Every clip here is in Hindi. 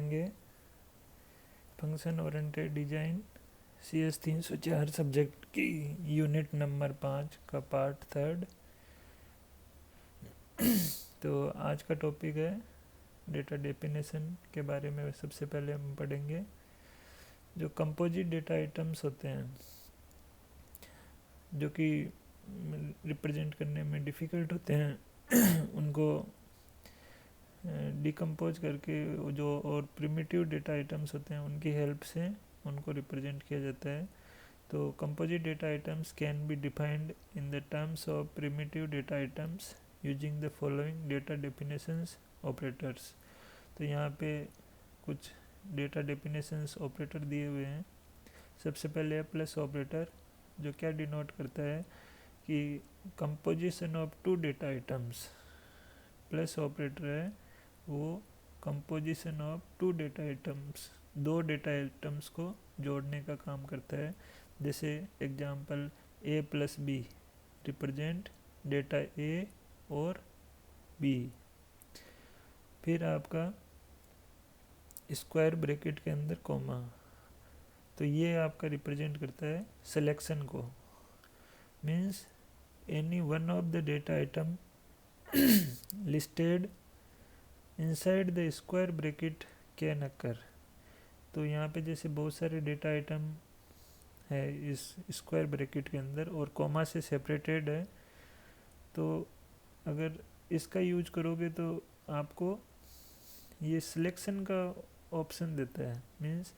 पढ़ेंगे function oriented design CS 304 subject की यूनिट नंबर 5 का पार्ट 3। तो आज का टॉपिक है डेटा डेफिनेशन के बारे में। सबसे पहले हम पढ़ेंगे जो कंपोजिट डेटा आइटम्स होते हैं जो कि रिप्रेजेंट करने में डिफ़िकल्ट होते हैं उनको डिकम्पोज करके जो और प्रिमिटिव डेटा आइटम्स होते हैं उनकी हेल्प से उनको रिप्रेजेंट किया जाता है। तो composite data items can be defined in the terms of primitive data items using the following data definitions operators. तो यहाँ पे कुछ डेटा डेफिनेशंस ऑपरेटर दिए हुए हैं। सबसे पहले प्लस ऑपरेटर, जो क्या डिनोट करता है कि composition of two data items. Plus operator है वो composition of two data items, दो डेटा आइटम्स को जोड़ने का काम करता है। जैसे example A plus B represent data A और B। फिर आपका स्क्वायर ब्रैकेट के अंदर कॉमा, तो ये आपका रिप्रेजेंट करता है सिलेक्शन को। Means any one of the data item listed inside the square bracket can occur. तो यहाँ पे जैसे बहुत सारे डेटा आइटम है इस स्क्वायर ब्रैकेट के अंदर और कॉमा से सेपरेटेड है, तो अगर इसका यूज करोगे तो आपको ये सिलेक्शन का ऑप्शन देता है। मीन्स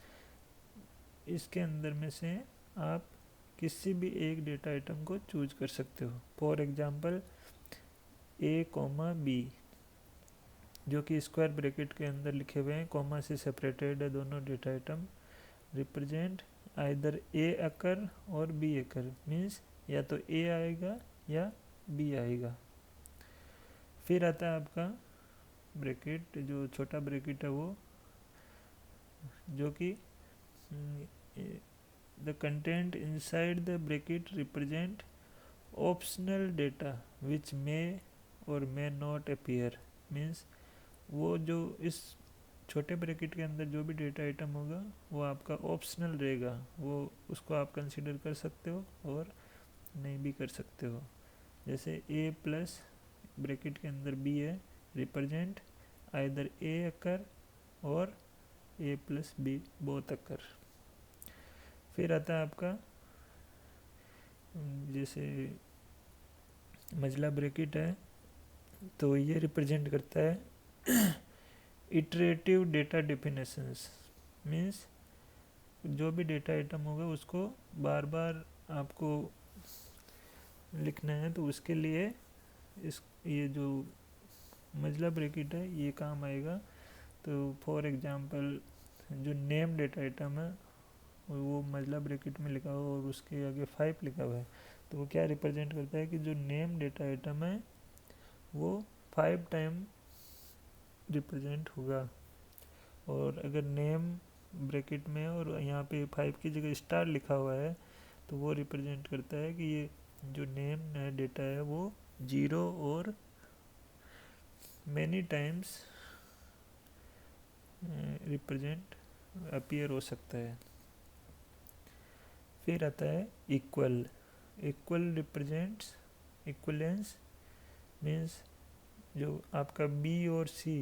इसके अंदर में से आप किसी भी एक डेटा आइटम को चूज कर सकते हो। फॉर एग्जांपल A, B, जो कि स्क्वायर ब्रैकेट के अंदर लिखे हुए हैं, कॉमा से सेपरेटेड है दोनों data item, represent either A अकर और B अकर। मीन्स या तो A आएगा या B आएगा। फिर आता है आपका ब्रैकेट, जो छोटा ब्रैकेट है वो, जो कि the content inside the bracket represent optional data which may और मे नॉट अपीयर। मीन्स वो जो इस छोटे ब्रैकेट के अंदर जो भी डेटा आइटम होगा वो आपका ऑप्शनल रहेगा, वो उसको आप कंसिडर कर सकते हो और नहीं भी कर सकते हो। जैसे A प्लस ब्रैकेट के अंदर B है, रिप्रेजेंट आइदर A अकर और A प्लस B बोथ अकर। फिर आता है आपका जैसे मजला ब्रैकेट है, तो ये रिप्रेजेंट करता है इटरेटिव डेटा डेफिनेशंस। मीन्स जो भी डेटा आइटम होगा उसको बार बार आपको लिखना है, तो उसके लिए ये जो मजला ब्रैकेट है ये काम आएगा। तो फॉर एग्जांपल जो नेम डेटा आइटम है वो मजला ब्रैकेट में लिखा हुआ और उसके आगे 5 लिखा हुआ है, तो वो क्या रिप्रेजेंट करता है कि जो नेम डेटा आइटम है वो 5 टाइम रिप्रेजेंट होगा। और अगर नेम ब्रैकेट में और यहाँ पे 5 की जगह स्टार लिखा हुआ है तो वो रिप्रेजेंट करता है कि ये जो नेम डेटा है वो 0 और मैनी टाइम्स रिप्रेजेंट अपीयर हो सकता है। फिर आता है equal. Equal represents equivalence. Means जो आपका B और C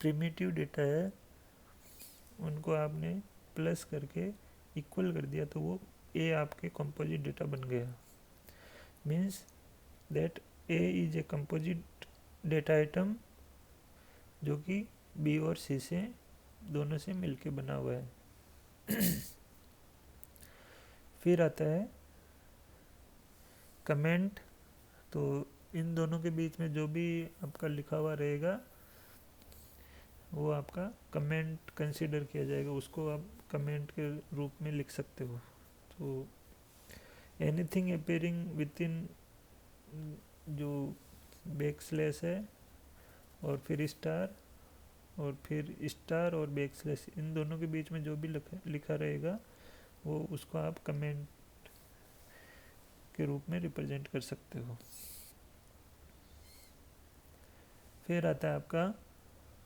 प्रिमिटिव डेटा है उनको आपने प्लस करके इक्वल कर दिया तो वो A आपके कंपोजिट डेटा बन गया। Means that A is a composite data item जो कि B और C से दोनों से मिलके बना हुआ है। फिर आता है कमेंट। तो इन दोनों के बीच में जो भी आपका लिखा हुआ रहेगा वो आपका कमेंट कंसीडर किया जाएगा, उसको आप कमेंट के रूप में लिख सकते हो। तो एनीथिंग अपेयरिंग विद इन जो बैकस्लैश है और फिर स्टार और फिर स्टार और बैकस्लैश, इन दोनों के बीच में जो भी लिखा रहेगा वो उसको आप कमेंट के रूप में रिप्रेजेंट कर सकते हो। फिर आता है आपका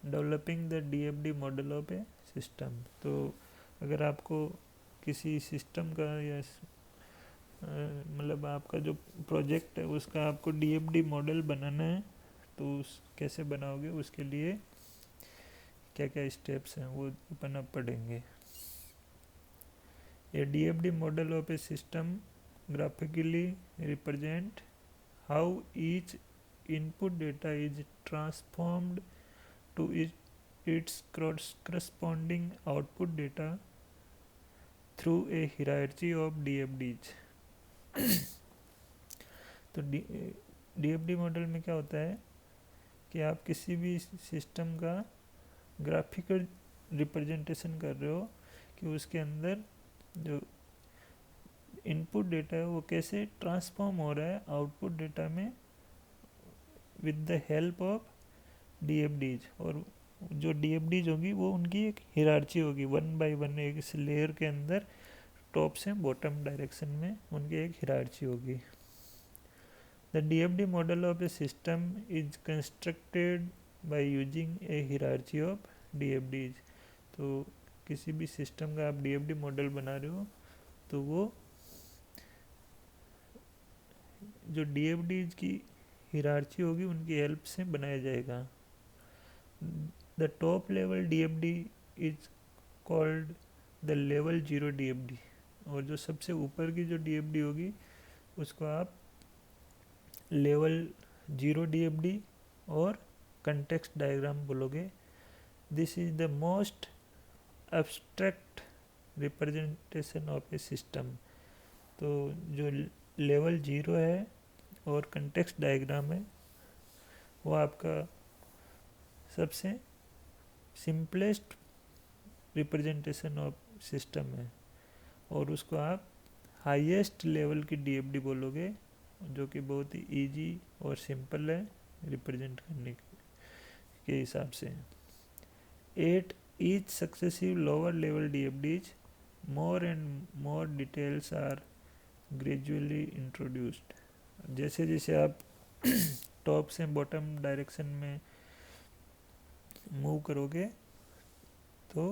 developing the DFD model of a system. तो अगर आपको किसी सिस्टम का या मतलब आपका जो प्रोजेक्ट है उसका आपको DFD मॉडल बनाना है, तो उस कैसे बनाओगे, उसके लिए क्या क्या स्टेप्स हैं वो अपन अब पढ़ेंगे। ए DFD model of a system graphically represent how each input data is transformed to its corresponding output data through a hierarchy of DFDs। तो DFD मॉडल में क्या होता है कि आप किसी भी सिस्टम का ग्राफिकल रिप्रेजेंटेशन कर रहे हो कि उसके अंदर जो इनपुट डेटा है वो कैसे ट्रांसफॉर्म हो रहा है आउटपुट डेटा में with the help of DFDs। और जो DFDs होगी वो उनकी एक हिरार्ची होगी, 1 by 1 एक इस लेयर के अंदर टॉप से बॉटम डायरेक्शन में उनकी एक हिरार्ची होगी। The DFD model of a system is constructed by using A hierarchy of DFDs। तो किसी भी सिस्टम का आप DFD मॉडल बना रहे हो तो वो जो DFDs की हिरार्ची होगी उनकी हेल्प से बनाया जाएगा। The top level DFD is called the level 0 DFD। और जो सबसे ऊपर की जो DFD होगी उसको आप लेवल 0 DFD और कंटेक्स्ट डायग्राम बोलोगे। This is the most abstract representation of a system. तो जो लेवल 0 है और कंटेक्स्ट डायग्राम है वो आपका सबसे सिंपलेस्ट रिप्रेजेंटेशन ऑफ सिस्टम है, और उसको आप हाईएस्ट लेवल की DFD बोलोगे जो कि बहुत ही इजी और सिंपल है रिप्रेजेंट करने के हिसाब से। 8 each successive lower level DFDs, more and more details are gradually introduced। जैसे जैसे आप टॉप से बॉटम डायरेक्शन में मूव करोगे तो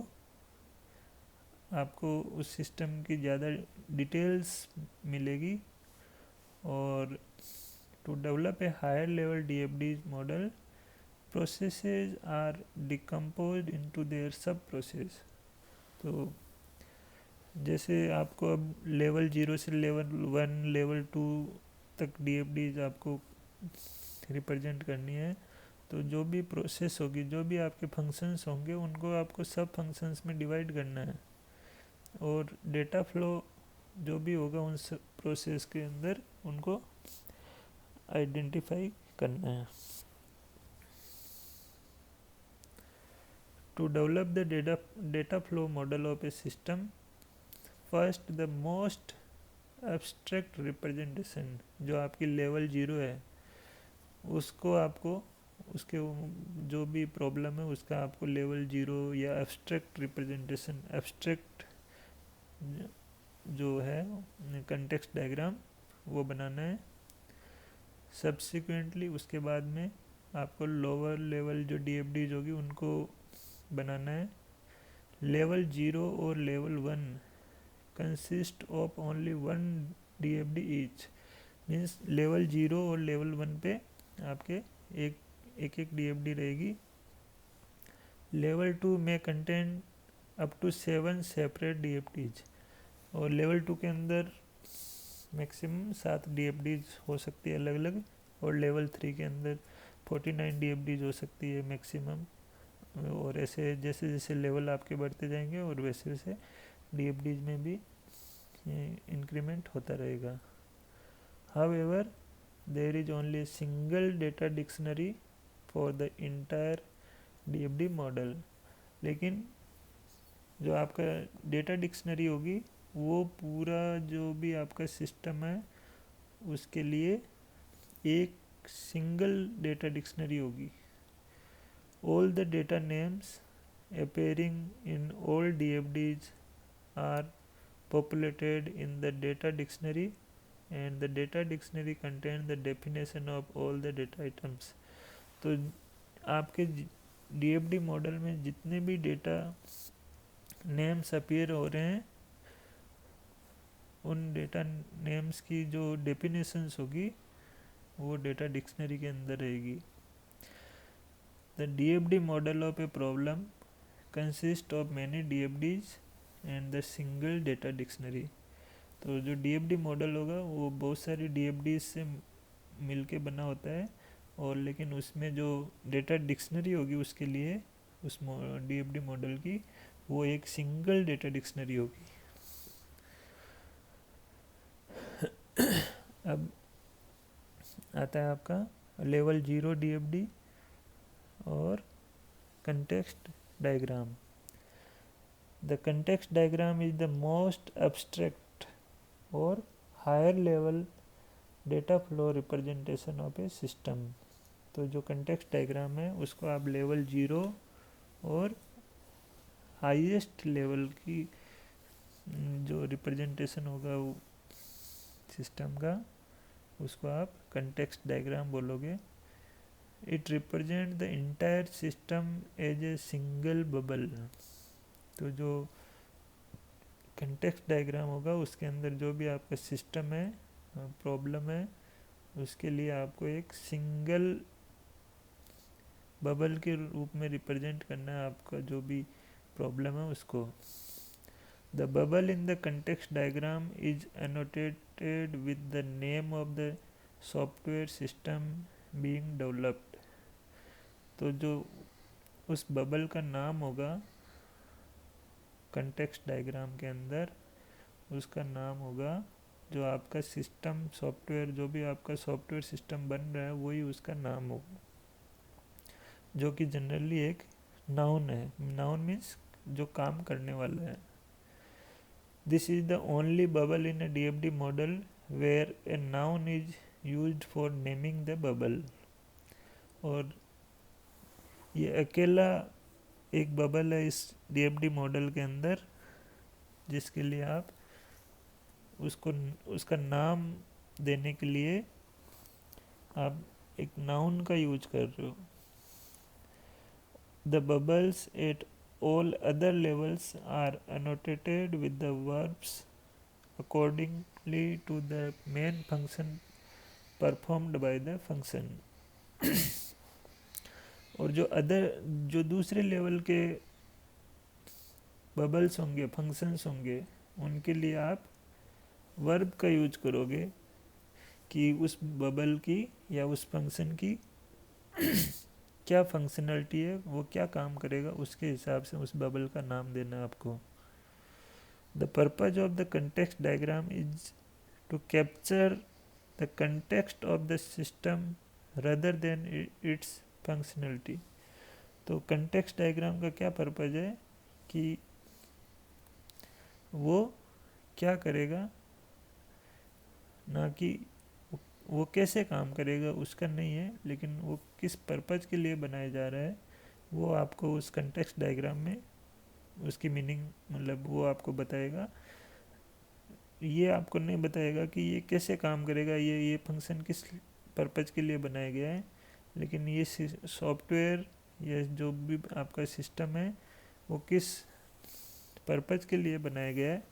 आपको उस सिस्टम की ज़्यादा डिटेल्स मिलेगी। और to develop a higher level DFD model, processes are decomposed into their sub process. तो जैसे आपको अब लेवल 0 से लेवल 1 लेवल 2 तक DFDs आपको रिप्रेजेंट करनी है, तो जो भी प्रोसेस होगी, जो भी आपके फंक्शंस होंगे उनको आपको सब फंक्शंस में डिवाइड करना है, और डेटा फ्लो जो भी होगा उन सब प्रोसेस के अंदर उनको आइडेंटिफाई करना है। To develop the data flow model of a system, first the most abstract representation जो आपकी लेवल 0 है उसको आपको उसके जो भी प्रॉब्लम है उसका आपको लेवल 0 या एब्स्ट्रैक्ट रिप्रेजेंटेशन, एब्स्ट्रैक्ट जो है कंटेक्स्ट डायग्राम वो बनाना है। सब्सिक्वेंटली उसके बाद में आपको लोअर लेवल जो DFDs होगी उनको बनाना है। लेवल 0 और level 1 consist of only 1 DFD each. Means level 0 और लेवल 1 पे आपके एक DFD रहेगी। लेवल 2 में content up to 7 separate DFDs, और लेवल 2 के अंदर मैक्सिमम 7 DFDs हो सकती है अलग अलग, और लेवल 3 के अंदर 49 DFDs हो सकती है मैक्सिमम। और ऐसे जैसे जैसे लेवल आपके बढ़ते जाएंगे और वैसे वैसे DFDs में भी इंक्रीमेंट होता रहेगा। However there is only a single data dictionary for the entire DFD model. लेकिन जो आपका डेटा डिक्शनरी होगी वो पूरा जो भी आपका सिस्टम है उसके लिए एक सिंगल डेटा डिक्शनरी होगी। All the data names appearing in all DFDs are populated in the data dictionary, and the data dictionary contains the definition of all the data items। तो आपके DFD मॉडल में जितने भी डेटा नेम्स अपीयर हो रहे हैं, उन डेटा नेम्स की जो डेफिनेशंस होगी वो डेटा डिक्शनरी के अंदर रहेगी। The DFD model of a problem consist of many DFDs and the single data dictionary. तो जो DFD मॉडल होगा वो बहुत सारी DFDs से मिलके बना होता है, और लेकिन उसमें जो डेटा डिक्शनरी होगी उसके लिए उस DFD मॉडल की वो एक सिंगल डेटा डिक्शनरी होगी। अब आता है आपका लेवल 0 DFD और context diagram. The context diagram is the most abstract और higher level data flow representation of a system. तो जो कंटेक्स्ट डायग्राम है उसको आप लेवल 0 और हाईएस्ट लेवल की जो रिप्रेजेंटेशन होगा वो सिस्टम का, उसको आप कंटेक्स्ट डायग्राम बोलोगे। It represent the entire system as a single bubble. तो जो कंटेक्स्ट डायग्राम होगा उसके अंदर जो भी आपका सिस्टम है, प्रॉब्लम है, उसके लिए आपको एक सिंगल बबल के रूप में रिप्रेजेंट करना है आपका जो भी प्रॉब्लम है उसको। The bubble in the context diagram is annotated with the name of the software system being developed. तो जो उस बबल का नाम होगा कंटेक्स्ट डायग्राम के अंदर, उसका नाम होगा जो आपका सिस्टम सॉफ्टवेयर, जो भी आपका सॉफ्टवेयर सिस्टम बन रहा है वही उसका नाम होगा, जो कि जनरली एक नाउन है। नाउन मीन्स जो काम करने वाला है। This is the only bubble in a DFD model where a noun is used for naming the bubble. और ये अकेला एक बबल है इस DFD मॉडल के अंदर जिसके लिए आप उसको उसका नाम देने के लिए आप एक नाउन का यूज कर रहे हो। The bubbles at all other levels are annotated with the verbs accordingly to the main function performed by the function। और जो दूसरे लेवल के बबल्स होंगे, फंक्शंस होंगे, उनके लिए आप वर्ब का यूज करोगे कि उस बबल की या उस फंक्शन की क्या फंक्शनलिटी है, वो क्या काम करेगा, उसके हिसाब से उस बबल का नाम देना आपको। The purpose of the context diagram is to capture the context of the system rather than its functionality. तो कंटेक्स्ट डायग्राम का क्या पर्पज है कि वो क्या करेगा, ना कि वो कैसे काम करेगा उसका नहीं है, लेकिन वो किस पर्पज के लिए बनाया जा रहा है वो आपको उस कंटेक्स्ट डायग्राम में उसकी मीनिंग, मतलब वो आपको बताएगा। ये आपको नहीं बताएगा कि ये कैसे काम करेगा, ये फंक्शन किस पर्पज के लिए बनाया गया है, लेकिन ये सॉफ्टवेयर या जो भी आपका सिस्टम है वो किस पर्पज के लिए बनाया गया है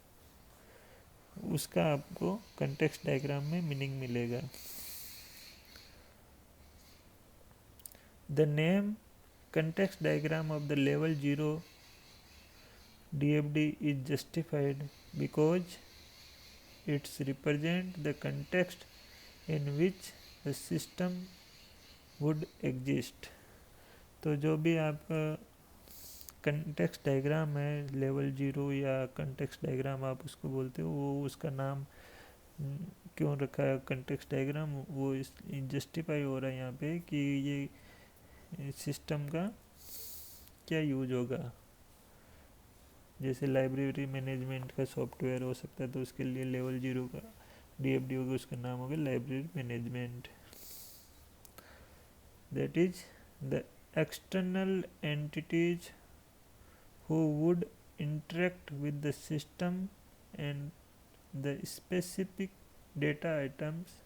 उसका आपको कंटेक्स्ट डायग्राम में मीनिंग मिलेगा। The name context diagram of the level 0 DFD is justified because it's represent the context in which the system would exist। तो जो भी आपका कंटेक्स्ट डायग्राम है लेवल 0 या कंटेक्स्ट डायग्राम आप उसको बोलते हो, वो उसका नाम क्यों रखा है कंटेक्स्ट डायग्राम, वो इस जस्टिफाई हो रहा है यहाँ पे कि ये सिस्टम का क्या यूज होगा। जैसे लाइब्रेरी मैनेजमेंट का सॉफ्टवेयर हो सकता है तो उसके लिए लेवल 0 का DFD होगा, उसका नाम होगा library management. That is the external entities who would interact with the system and the specific data items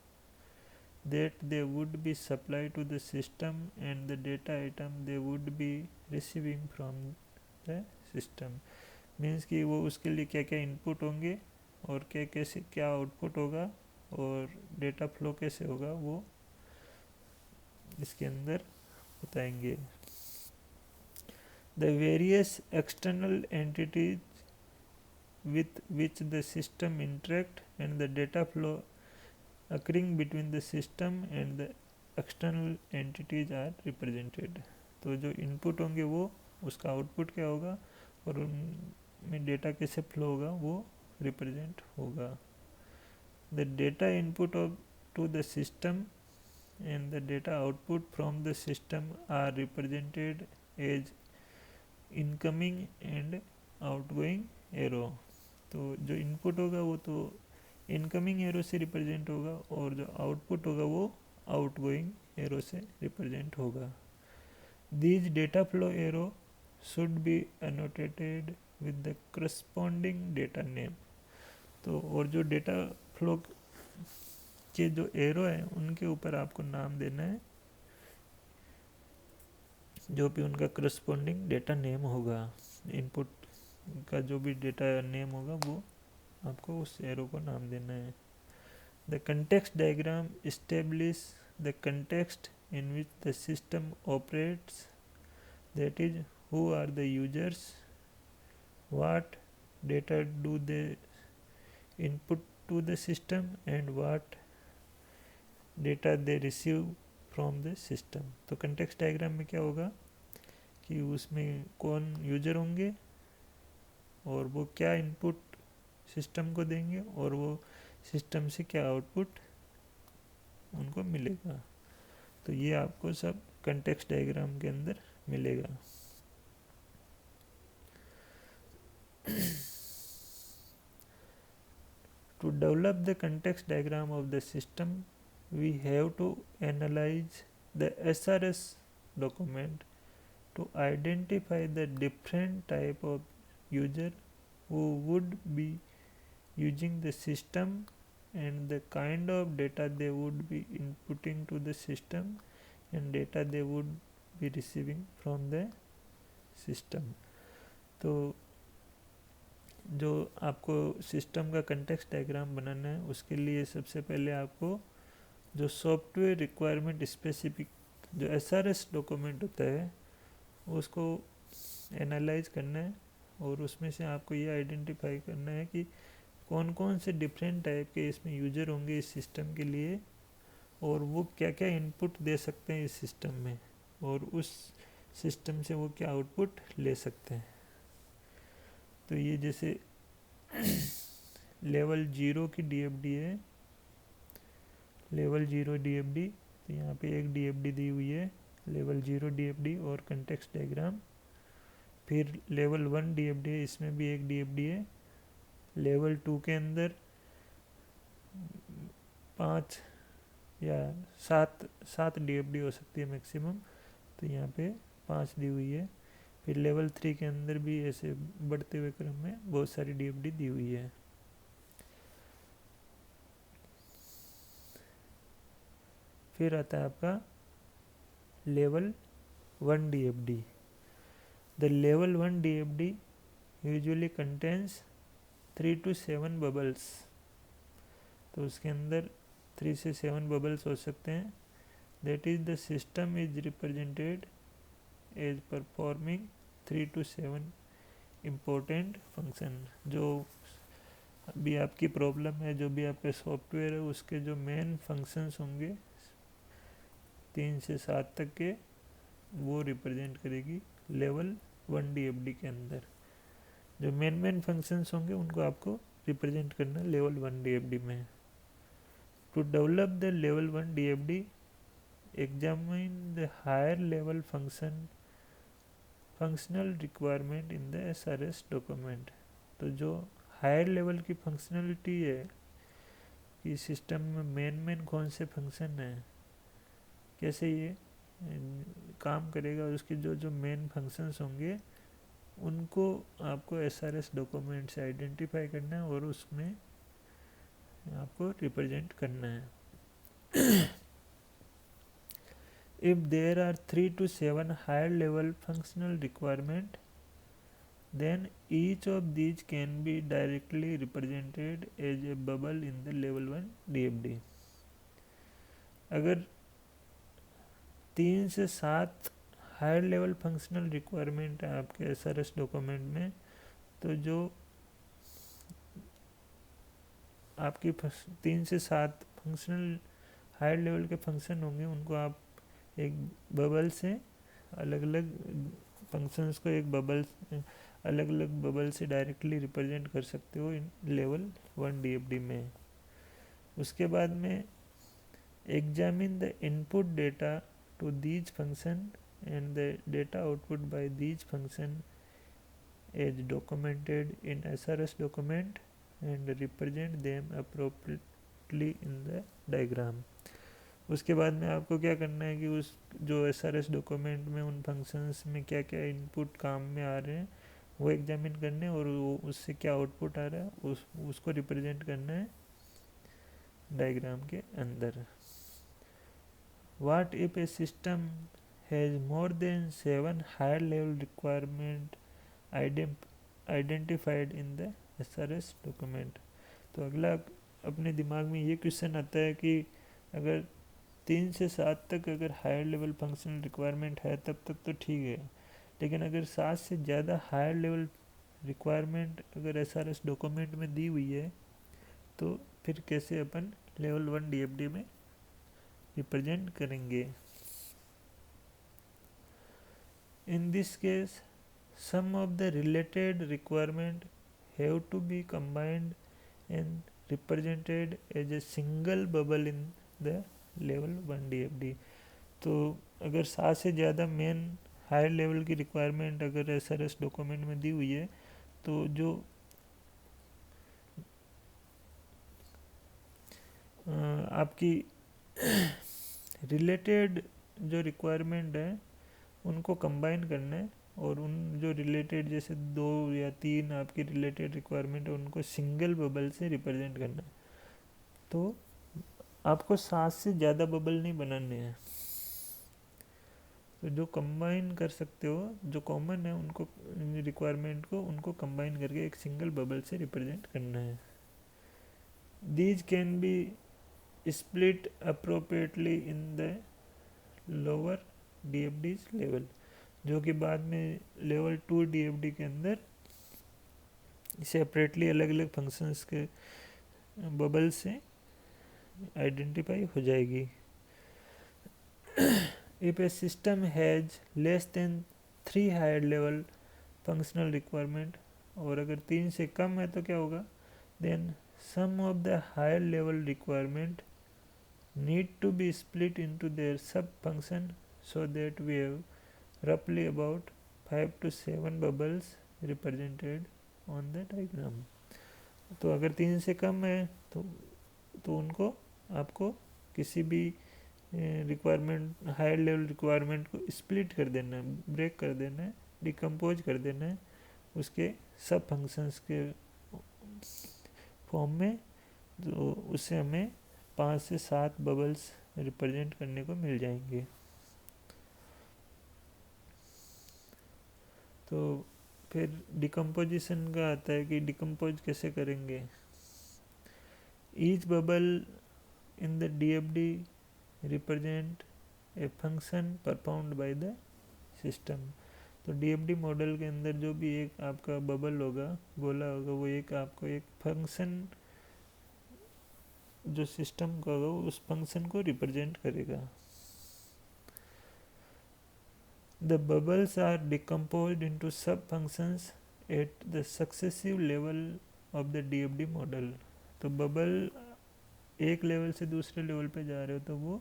that they would be supplied to the system and the data item they would be receiving from the system. Means कि वो उसके लिए क्या क्या इनपुट होंगे और क्या कैसे क्या आउटपुट होगा और डेटा फ्लो कैसे होगा वो इसके अंदर बताएंगे। The various external entities with which the system interact and the data flow occurring between the system and the external entities are represented। तो जो इनपुट होंगे वो उसका आउटपुट क्या होगा और उनमें डेटा कैसे फ्लो होगा वो रिप्रेजेंट होगा। The data input to the system and the data output from the system are represented as incoming and outgoing arrow। तो जो इनपुट होगा वो तो इनकमिंग एरो से रिप्रेजेंट होगा और जो आउटपुट होगा वो आउटगोइंग एरो से रिप्रेजेंट होगा। These data flow arrow should be annotated with the corresponding data name. तो और जो डेटा फ्लो के जो एरो है उनके ऊपर आपको नाम देना है जो भी उनका करस्पॉन्डिंग डेटा नेम होगा। इनपुट का जो भी डेटा नेम होगा वो आपको उस एरो को नाम देना है। The context diagram establish the context in which the system operates, that is who are the users, what data do they input to the system and what data they receive from the system. तो कंटेक्स्ट डायग्राम में क्या होगा कि उसमें कौन यूजर होंगे और वो क्या इनपुट सिस्टम को देंगे और वो सिस्टम से क्या आउटपुट उनको मिलेगा। तो ये आपको सब कंटेक्स्ट डायग्राम के अंदर मिलेगा। To develop the context diagram of the system, we have to analyze the SRS document to identify the different type of user who would be using the system and the kind of data they would be inputting to the system and data they would be receiving from the system। तो जो आपको सिस्टम का कंटेक्स्ट डायग्राम बनाना है उसके लिए सबसे पहले आपको जो सॉफ्टवेयर रिक्वायरमेंट स्पेसिफिक जो SRS डॉक्यूमेंट होता है उसको एनालाइज करना है और उसमें से आपको ये आइडेंटिफाई करना है कि कौन कौन से डिफरेंट टाइप के इसमें यूजर होंगे इस सिस्टम के लिए और वो क्या क्या इनपुट दे सकते हैं इस सिस्टम में और उस सिस्टम से वो क्या आउटपुट ले सकते हैं। तो ये जैसे लेवल 0 की DFD है, लेवल 0 DFD, तो यहाँ पे एक DFD दी हुई है लेवल 0 DFD और कंटेक्स्ट डायग्राम। फिर लेवल 1 DFD है, इसमें भी एक DFD है। लेवल 2 के अंदर 5 या 7 DFD हो सकती है मैक्सिमम, तो यहाँ पे 5 दी हुई है। फिर लेवल 3 के अंदर भी ऐसे बढ़ते हुए क्रम में बहुत सारी DFD दी हुई है। फिर आता है आपका level 1 DFD। The level 1 DFD usually contains 3 to 7 bubbles. तो उसके अंदर 3 से 7 बबल्स हो सकते हैं। That is the system is represented as performing 3 to 7 important function. जो भी आपकी प्रॉब्लम है, जो भी आपका सॉफ्टवेयर है, उसके जो मेन फंक्शंस होंगे 3 से 7 तक के वो रिप्रेजेंट करेगी लेवल 1 DFD के अंदर। जो मेन फंक्शंस होंगे उनको आपको रिप्रेजेंट करना है लेवल 1 DFD में। To develop the level 1 DFD, examine the higher level functional requirement in the SRS document. तो जो हायर लेवल की फंक्शनलिटी है कि सिस्टम में मेन कौन से फंक्शन है, कैसे ये काम करेगा, उसके जो मेन फंक्शंस होंगे उनको आपको SRS डॉक्यूमेंट से आइडेंटिफाई करना है और उसमें आपको रिप्रेजेंट करना है। if there are 3 to 7 higher level functional requirement, then each of these can be directly represented as a bubble in the level 1 DFD. अगर 3 से 7 हायर लेवल फंक्शनल रिक्वायरमेंट है आपके एसआरएस डॉक्यूमेंट में, तो जो आपकी 3 से 7 फंक्शनल हायर लेवल के फंक्शन होंगे, उनको आप एक बबल से अलग अलग फंक्शंस को एक बबल अलग अलग बबल से डायरेक्टली रिप्रेजेंट कर सकते हो इन लेवल 1 डीएफडी में. उसके बाद में examine the input data to these function and the data output by these function as documented in SRS document and represent them appropriately in the diagram. उसके बाद में आपको क्या करना है कि उस जो SRS डॉक्यूमेंट में उन फंक्शंस में क्या क्या इनपुट काम में आ रहे हैं वो एग्जामिन करने, और उससे क्या आउटपुट आ रहा है उसको रिप्रेजेंट करना है डायग्राम के अंदर. What if a system has more than 7 higher level requirement identified in the SRS document? तो अगला अपने दिमाग में ये क्वेश्चन आता है कि अगर 3 से 7 तक अगर हायर लेवल फंक्शनल रिक्वायरमेंट है तब तक तो ठीक है, लेकिन अगर 7 से ज़्यादा हायर लेवल रिक्वायरमेंट अगर SRS डॉक्यूमेंट में दी हुई है तो फिर कैसे अपन लेवल 1 DFD में रिप्रेजेंट करेंगे. In this case some of the related requirement have to be combined and represented as a single bubble in the level 1 DFD. तो अगर 7 से ज़्यादा मेन हायर लेवल की रिक्वायरमेंट अगर SRS डॉक्यूमेंट में दी हुई है तो जो आपकी रिलेटेड जो रिक्वायरमेंट है उनको कंबाइन करना है, और उन जो रिलेटेड जैसे 2 या 3 आपकी रिलेटेड रिक्वायरमेंट है उनको सिंगल बबल से रिप्रेजेंट करना है. तो आपको 7 से ज़्यादा बबल नहीं बनाने हैं, तो जो कंबाइन कर सकते हो जो कॉमन है उनको रिक्वायरमेंट को उनको कंबाइन करके एक सिंगल बबल से रिप्रेजेंट करना है. These can be split appropriately in the lower DFD's level, जो कि बाद में लेवल 2 DFD के अंदर सेपरेटली अलग अलग फंक्शंस के बबल से आइडेंटिफाई हो जाएगी. If a system has less than 3 higher level functional requirement, और अगर 3 से कम है तो क्या होगा, then some of the higher level requirement need to be split into their sub function so that we have roughly about 5 to 7 bubbles represented on the diagram. तो अगर 3 से कम है तो उनको आपको किसी भी रिक्वायरमेंट हायर लेवल रिक्वायरमेंट को स्प्लिट कर देना है, ब्रेक कर देना है, डिकम्पोज कर देना है उसके सब फंक्शंस के फॉर्म में, तो उससे हमें 5 से 7 बबल्स रिप्रेजेंट करने को मिल जाएंगे. तो फिर डिकम्पोजिशन का आता है कि डिकम्पोज कैसे करेंगे. Each bubble in the DFD represent a function performed by the system. तो DFD मॉडल के अंदर जो भी एक आपका बबल होगा, गोला होगा, वो एक आपको एक फंक्शन जो सिस्टम का होगा उस फंक्शन को रिप्रेजेंट करेगा. The bubbles are decomposed into sub functions at the successive level of the DFD model. तो बबल एक लेवल से दूसरे लेवल पे जा रहे हो तो वो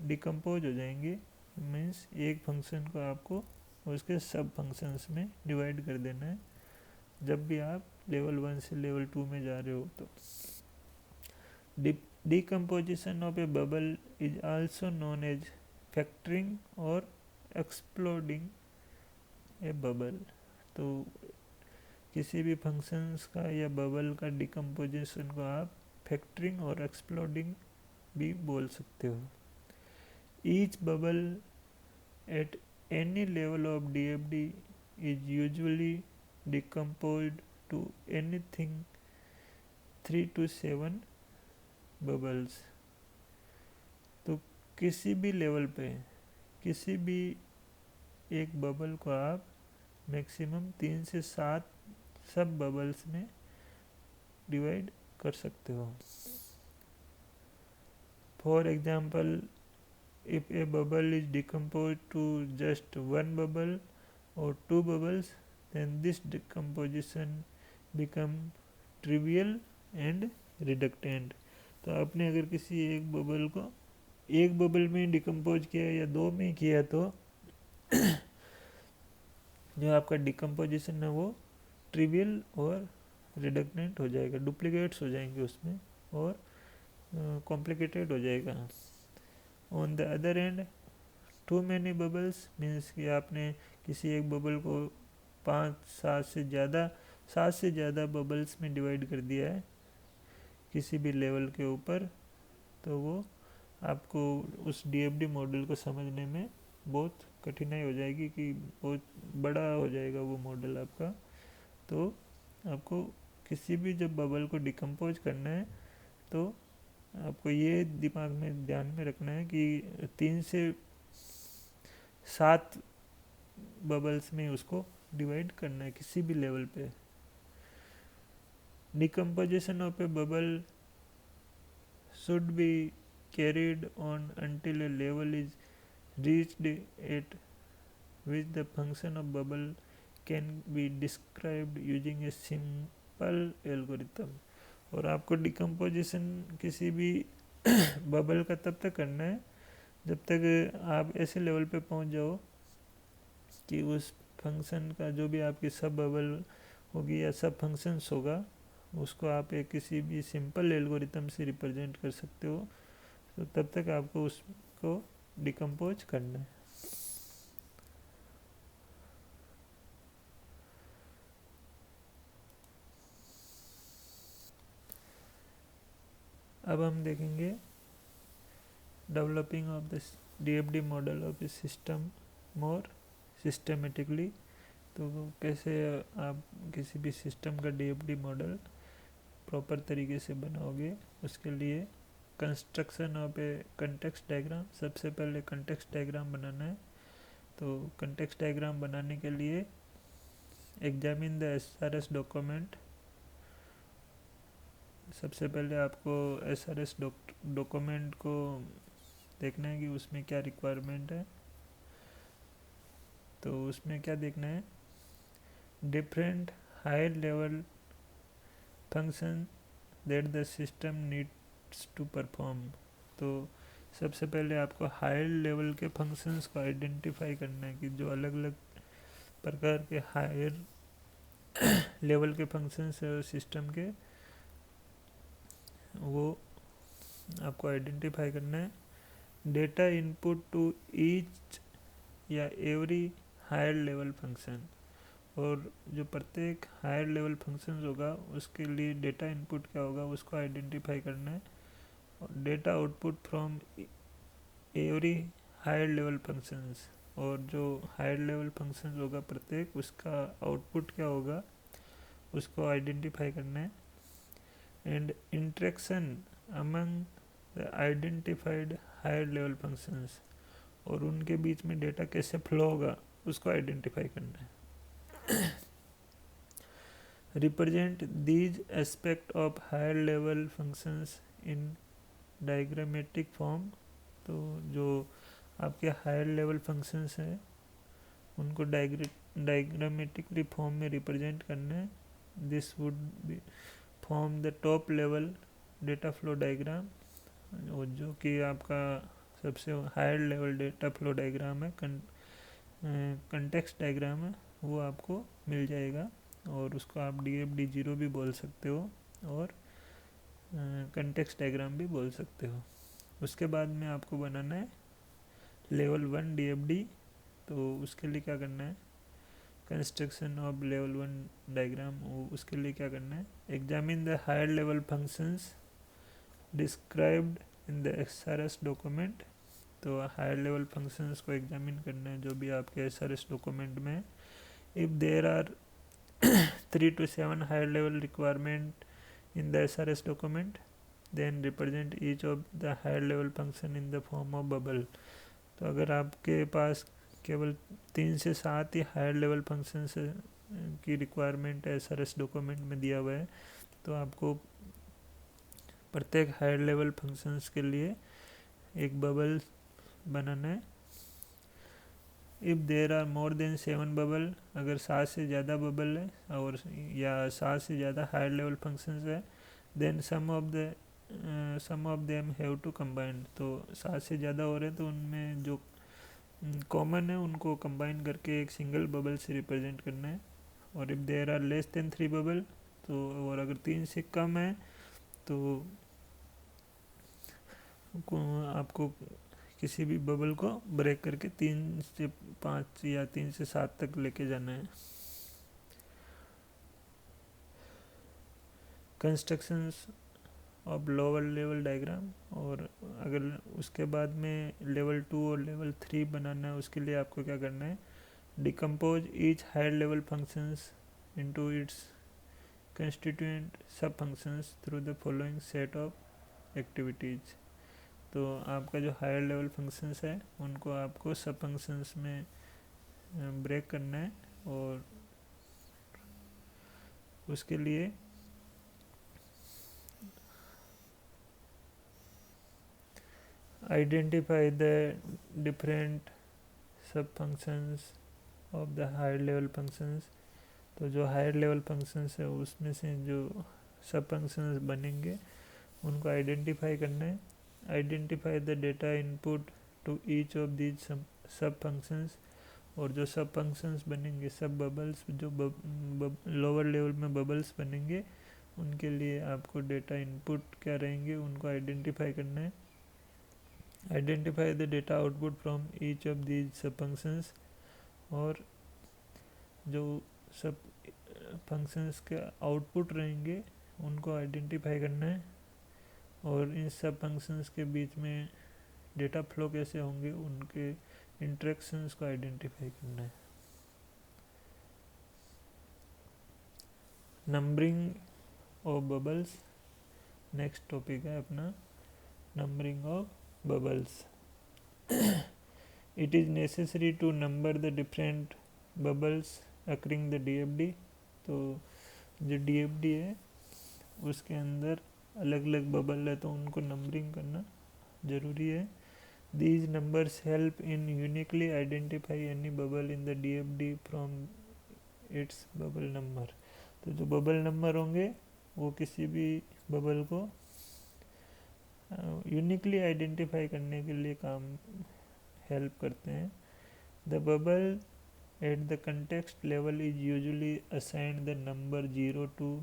डिकम्पोज हो जाएंगे, मीन्स एक फंक्शन को आपको उसके सब फंक्शंस में डिवाइड कर देना है जब भी आप लेवल 1 से लेवल 2 में जा रहे हो. तो decomposition of a bubble is also known as factoring or exploding a bubble. तो किसी भी फंक्शंस का या बबल का डिकम्पोजिशन को आप फैक्टरिंग और एक्सप्लोडिंग भी बोल सकते हो. Each bubble at any level of DFD is usually decomposed to anything 3 to 7 bubbles. तो किसी भी लेवल पे किसी भी एक बबल को आप मैक्सिमम 3 से 7 सब बबल्स में डिवाइड कर सकते हो। For example, if a bubble is decomposed to just one bubble or two bubbles, then this decomposition become trivial and reductant। तो आपने अगर किसी एक बबल को एक बबल में डिकम्पोज किया या दो में किया तो जो आपका डिकम्पोजिशन है वो ट्रिवियल और रिडक्टेंट हो जाएगा, डुप्लीकेट्स हो जाएंगे उसमें और कॉम्प्लिकेटेड हो जाएगा। On the other end, too many bubbles means कि आपने किसी एक बबल को 5-7 से ज़्यादा बबल्स में डिवाइड कर दिया है किसी भी लेवल के ऊपर, तो वो आपको उस डीएफडी मॉडल को समझने में बहुत कठिनाई हो जाएगी कि बहुत बड़ा हो जाएगा वो मॉडल आपका। तो आपको किसी भी जब बबल को डिकम्पोज करना है तो आपको ये दिमाग में ध्यान में रखना है कि 3 से 7 बबल्स में उसको डिवाइड करना है किसी भी लेवल पे। Decomposition of A bubble should be carried on until a level is reached at which the function of bubble can be described using a simple algorithm। और आपको डिकम्पोजिशन किसी भी बबल का तब तक करना है जब तक आप ऐसे लेवल पे पहुंच जाओ कि उस फंक्शन का जो भी आपकी सब बबल होगी या सब फंक्शंस होगा उसको आप एक किसी भी सिंपल एल्गोरिथम से रिप्रेजेंट कर सकते हो। तो तब तक आपको उसको डिकम्पोज करना है। अब हम देखेंगे developing of the DFD model of a system more systematically. तो कैसे आप किसी भी सिस्टम का डीएफडी मॉडल प्रॉपर तरीके से बनाओगे, उसके लिए construction of A context diagram. सबसे पहले कंटेक्स्ट डायग्राम बनाना है। तो कंटेक्स्ट डायग्राम बनाने के लिए एग्जामिन द एसआरएस डॉक्यूमेंट। सबसे पहले आपको एसआरएस डॉक्यूमेंट को देखना है कि उसमें क्या रिक्वायरमेंट है। तो उसमें क्या देखना है, different higher level function that the system needs to perform. तो सबसे पहले आपको हायर लेवल के फंक्शंस को आइडेंटिफाई करना है कि जो अलग अलग प्रकार के हायर लेवल के फंक्शंस है सिस्टम के, वो आपको आइडेंटिफाई करना है। डेटा इनपुट टू ईच या एवरी हायर लेवल फंक्शन, और जो प्रत्येक हायर लेवल फंक्शन होगा उसके लिए डेटा इनपुट क्या होगा उसको आइडेंटिफाई करना है। और data output from every higher level functions, और जो हायर लेवल फंक्शंस होगा प्रत्येक उसका आउटपुट क्या होगा उसको आइडेंटिफाई करना है। And interaction among the identified higher level functions, और उनके बीच में डेटा कैसे फ्लो होगा उसको आइडेंटिफाई करना है। Represent these aspect of higher level functions in diagrammatic form. तो जो आपके हायर लेवल फंक्शंस हैं उनको डायग्रामेटिकली फॉर्म में रिप्रेजेंट करना है। This would be form the top level data flow diagram, जो कि आपका सबसे higher level data flow diagram है, कंटेक्स्ट डायग्राम है, वो आपको मिल जाएगा। और उसको आप DFD 0 भी बोल सकते हो और कंटेक्स्ट डायग्राम भी बोल सकते हो। उसके बाद में आपको बनाना है लेवल 1 DFD। तो उसके लिए क्या करना है, कंस्ट्रक्शन ऑफ लेवल 1 डायग्राम, उसके लिए क्या करना है, examine the higher level functions described in the XRS document. तो हायर लेवल फंक्शंस को एग्जामिन करना है जो भी आपके SRS डॉक्यूमेंट में। If there are 3 to 7 higher level requirement in the SRS document, then represent each of the higher level function in the form of bubble। तो अगर आपके पास केवल 3 से 7 ही हायर लेवल फंक्शन की रिक्वायरमेंट SRS डॉक्यूमेंट में दिया हुआ है तो आपको प्रत्येक हायर लेवल फंक्शंस के लिए एक बबल बनाना है। If there are more than 7 bubble, अगर 7 से ज़्यादा बबल है और या 7 से ज़्यादा हायर लेवल फंक्शंस है, then some of them have to combine. तो 7 से ज़्यादा हो रहे हैं तो उनमें जो कॉमन है उनको कंबाइन करके एक सिंगल बबल से रिप्रेजेंट करना है। और if there are less than 3 bubble, तो और अगर 3 से कम है तो आपको किसी भी बबल को ब्रेक करके 3 से 5 या 3 से 7 तक लेके जाना है। Constructions of lower level diagram, और अगर उसके बाद में लेवल 2 और लेवल 3 बनाना है उसके लिए आपको क्या करना है, decompose each higher level functions into its constituent sub functions through the following set of activities. तो आपका जो हायर लेवल फंक्शंस है उनको आपको सब फंक्शंस में ब्रेक करना है, और उसके लिए identify the different sub functions of the higher level functions. तो जो हायर लेवल फंक्शंस है उसमें से जो सब फंक्शंस बनेंगे उनको आइडेंटिफाई करना है। Identify the data input to each of these sub functions, और जो सब फंक्शंस बनेंगे, सब बबल्स जो लोअर लेवल में बबल्स बनेंगे उनके लिए आपको डेटा इनपुट क्या रहेंगे उनको आइडेंटिफाई करना है। Identify the data output from each of these sub functions, और जो सब फंक्शंस के आउटपुट रहेंगे उनको आइडेंटिफाई करना है, और इन सब फंक्शंस के बीच में डेटा फ्लो कैसे होंगे उनके इंटरेक्शंस को आइडेंटिफाई करना है। Numbering of bubbles, next topic है अपना numbering of bubbles. It is necessary to number the different bubbles occurring the DFD। तो जो DFD है उसके अंदर अलग अलग बबल है तो उनको नंबरिंग करना ज़रूरी है। These numbers help in uniquely identify any bubble in the DFD from its bubble number। तो जो बबल नंबर होंगे वो किसी भी बबल को यूनिकली आइडेंटिफाई करने के लिए काम हेल्प करते हैं। The bubble at the context level is usually assigned the number 0 to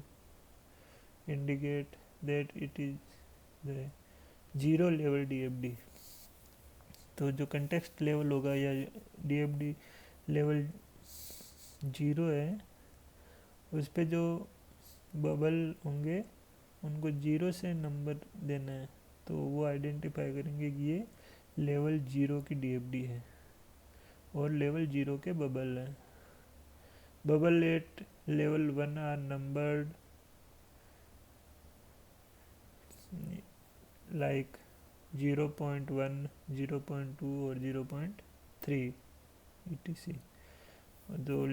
indicate that it is the 0 level DFD। तो जो कंटेक्स्ट लेवल होगा या DFD लेवल 0 है उस पे जो बबल होंगे उनको 0 से नंबर देना है, तो वो आइडेंटिफाई करेंगे कि ये लेवल 0 की DFD है और लेवल 0 के बबल हैं। Bubble at level 1 are numbered like 0.1, 0.2 और 0.3 etc। जो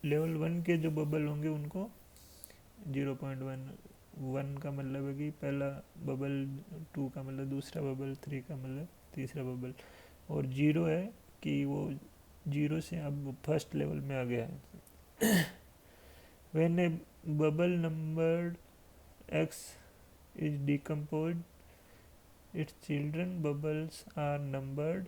लेवल 1 के जो बबल होंगे उनको 0.1 का मतलब है कि पहला बबल, 2 का मतलब दूसरा बबल, 3 का मतलब तीसरा बबल, और 0 है कि वो 0 से अब फर्स्ट लेवल में आ गया है। When A bubble numbered x is decomposed, its children bubbles are numbered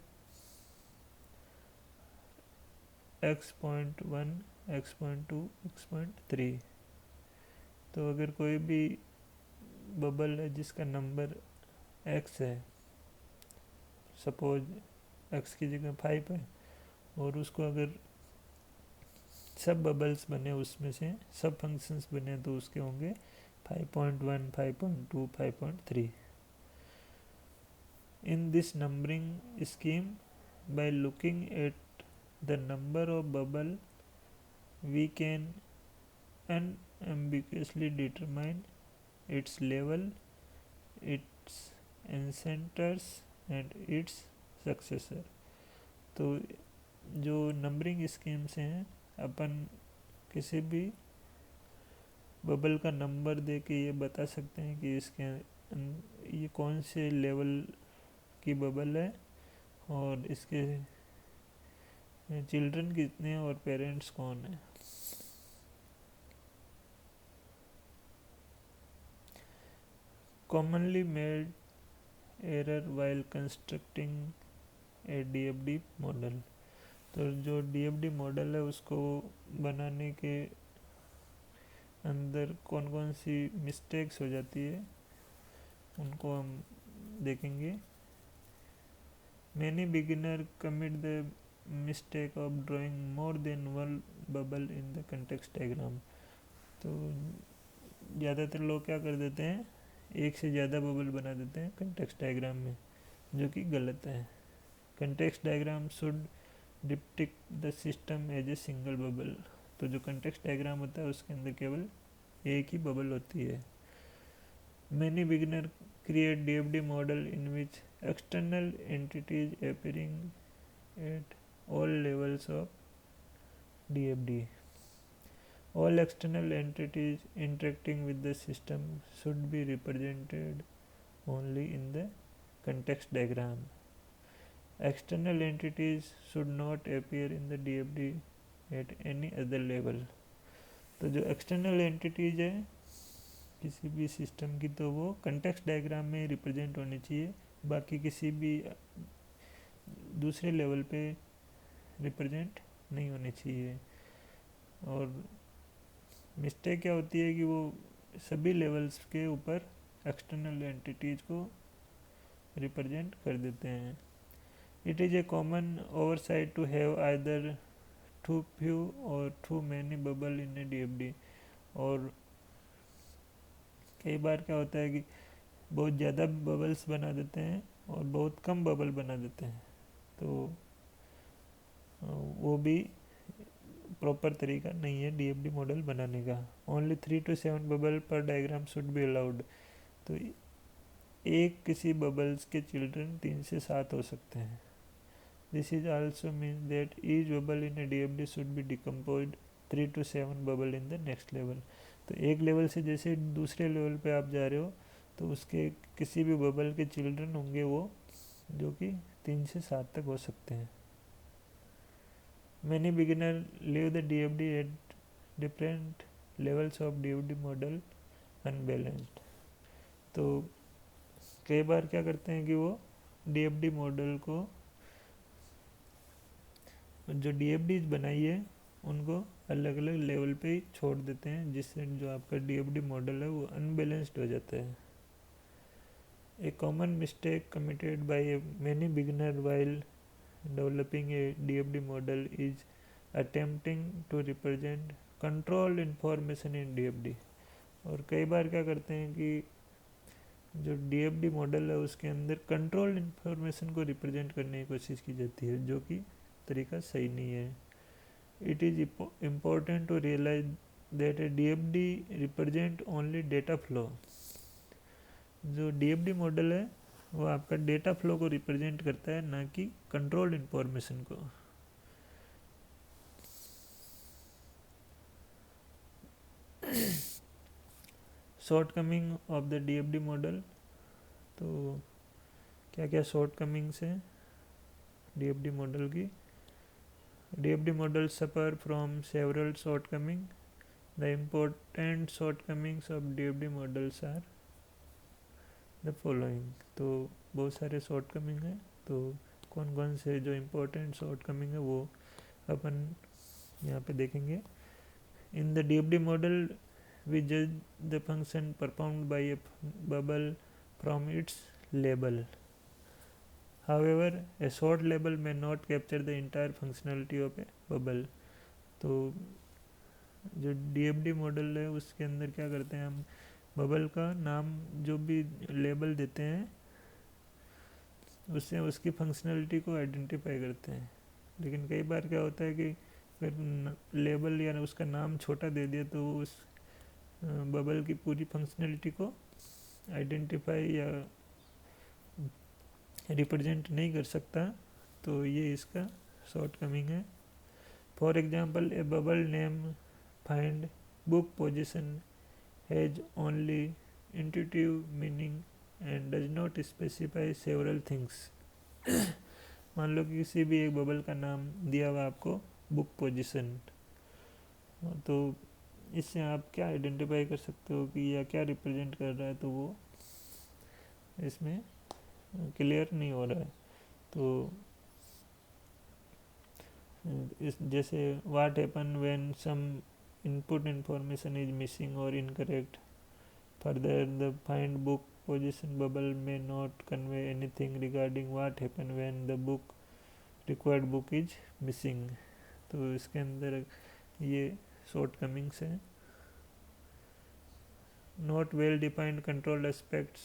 x.1, x.2, x.3। तो अगर कोई भी बबल है जिसका नंबर x है, सपोज x की जगह 5 है, और उसको अगर सब बबल्स बने उसमें से सब फंक्शंस बने तो उसके होंगे 5.1, 5.2, 5.3। In this numbering scheme, by looking at the number of bubble, we can unambiguously determine its level, its ancestors and its successor. तो जो नंबरिंग स्कीम्स हैं, अपन किसी भी बबल का नंबर दे के ये बता सकते हैं कि ये कौन से लेवल की बबल है और इसके चिल्ड्रन कितने और पेरेंट्स कौन है. Commonly made error while constructing a DFD model. तो जो DFD मॉडल है उसको बनाने के अंदर कौन कौन सी मिस्टेक्स हो जाती है उनको हम देखेंगे. Many beginner commit the mistake of drawing more than one bubble in the context diagram. तो ज़्यादातर लोग क्या कर देते हैं, एक से ज़्यादा बबल बना देते हैं कंटेक्स्ट डायग्राम में, जो कि गलत है. Context diagram should depict the system as a single bubble. तो जो कंटेक्स्ट डायग्राम होता है उसके अंदर केवल एक ही बबल होती है. Many beginner create DFD model in which external entities appearing at all levels of DFD. All external entities interacting with the system should be represented only in the context diagram. External entities should not appear in the DFD at any other level. तो जो external entities है किसी भी सिस्टम की, तो वो कंटेक्स्ट डायग्राम में रिप्रेजेंट होनी चाहिए, बाकी किसी भी दूसरे लेवल पे रिप्रेजेंट नहीं होनी चाहिए. और मिस्टेक क्या होती है कि वो सभी लेवल्स के ऊपर एक्सटर्नल एंटिटीज को रिप्रेजेंट कर देते हैं. It is a common oversight to have either too few और too many bubble in a DFD. और कई बार क्या होता है कि बहुत ज़्यादा बबल्स बना देते हैं और बहुत कम बबल बना देते हैं, तो वो भी प्रॉपर तरीका नहीं है DFD मॉडल बनाने का. ओनली 3 to 7 बबल पर डायग्राम शुड बी अलाउड. तो एक किसी बबल्स के चिल्ड्रन 3 से 7 हो सकते हैं. This is also mean that each bubble in a DFD should be decomposed 3 to 7 bubble in the next level. तो एक लेवल से जैसे दूसरे लेवल पे आप जा रहे हो तो उसके किसी भी बबल के चिल्ड्रन होंगे वो, जो कि 3 से 7 तक हो सकते हैं. Many beginner leave the DFD at different levels of DFD model unbalanced. तो कई बार क्या करते हैं कि वो DFD मॉडल को, जो DFD बनाई है उनको अलग अलग लेवल पे ही छोड़ देते हैं, जिससे जो आपका DFD मॉडल है वो अनबैलेंस्ड हो जाता है. A common mistake committed by many beginner while developing a DFD model is attempting to represent control information in DFD. और कई बार क्या करते हैं कि जो DFD मॉडल है उसके अंदर कंट्रोल इंफॉर्मेशन को रिप्रेजेंट करने की कोशिश की जाती है, जो कि तरीका सही नहीं है. It is important to realize that a DFD represent only data flow. जो DFD मॉडल है वो आपका डेटा फ्लो को रिप्रेजेंट करता है, ना कि कंट्रोल इंफॉर्मेशन को. Shortcoming of the DFD model. तो क्या क्या शॉर्टकमिंग्स हैं DFD मॉडल की. DFD model suffer from several shortcomings. The important shortcomings of DFD models are the following. तो बहुत सारे शॉर्टकमिंग हैं, तो कौन कौन से जो इम्पोर्टेंट शॉर्टकमिंग है वो अपन यहाँ पे देखेंगे. In the DFD model we judge the function performed by a bubble from its label. However, a short label may not capture the entire functionality of a bubble. तो जो DFD मॉडल है उसके अंदर क्या करते हैं, हम बबल का नाम जो भी लेबल देते हैं उससे उसकी फंक्शनलिटी को आइडेंटिफाई करते हैं। लेकिन कई बार क्या होता है कि अगर लेबल या उसका नाम छोटा दे दिया तो वो उस बबल की पूरी फंक्शनलिटी को आइडेंटिफाई या रिप्रेजेंट नहीं कर सकता। तो ये इसका शॉर्ट कमिंग है। For example, A bubble name find book position has only intuitive meaning and does not specify several things. मान लो कि किसी भी एक बबल का नाम दिया हुआ आपको बुक पोजीशन, तो इससे आप क्या आइडेंटिफाई कर सकते हो कि या क्या रिप्रेजेंट कर रहा है, तो वो इसमें क्लियर नहीं हो रहा है। तो इस जैसे what happen when some input information is missing और incorrect, further the find book position bubble में not convey anything regarding what happen when the book required book is missing. तो इसके अंदर ये शॉर्ट कमिंग्स हैं। Not well defined control aspects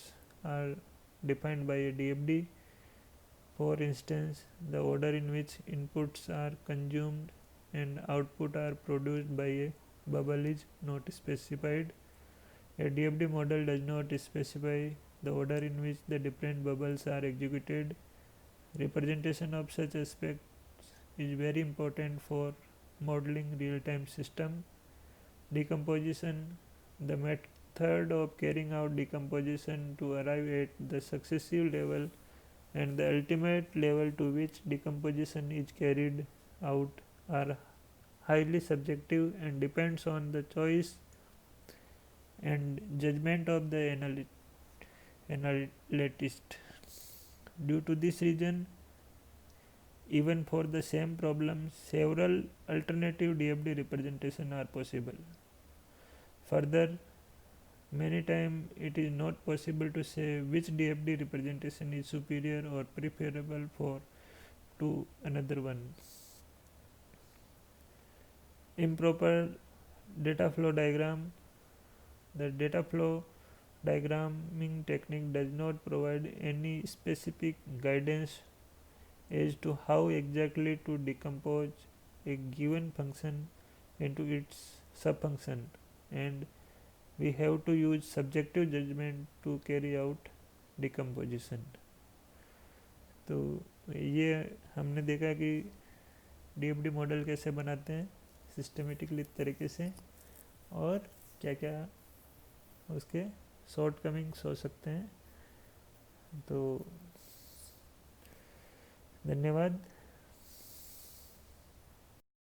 are defined by a DFD। For instance, the order in which inputs are consumed and output are produced by a bubble is not specified. A DFD model does not specify the order in which the different bubbles are executed. Representation of such aspects is very important for modeling real-time system. Decomposition, the method of carrying out decomposition to arrive at the successive level and the ultimate level to which decomposition is carried out are highly subjective and depends on the choice and judgment of the analyst. Due to this reason, even for the same problem, several alternative DFD representation are possible. Further, many times it is not possible to say which DFD representation is superior or preferable for to another one. Improper data flow diagram. The data flow diagramming technique does not provide any specific guidance as to how exactly to decompose a given function into its subfunction, and we have to use subjective judgment to carry out decomposition. तो ये हमने देखा कि DFD मॉडल कैसे बनाते हैं सिस्टमेटिकली तरीके से, और क्या क्या उसके शॉर्ट कमिंग्स हो सकते हैं। तो धन्यवाद।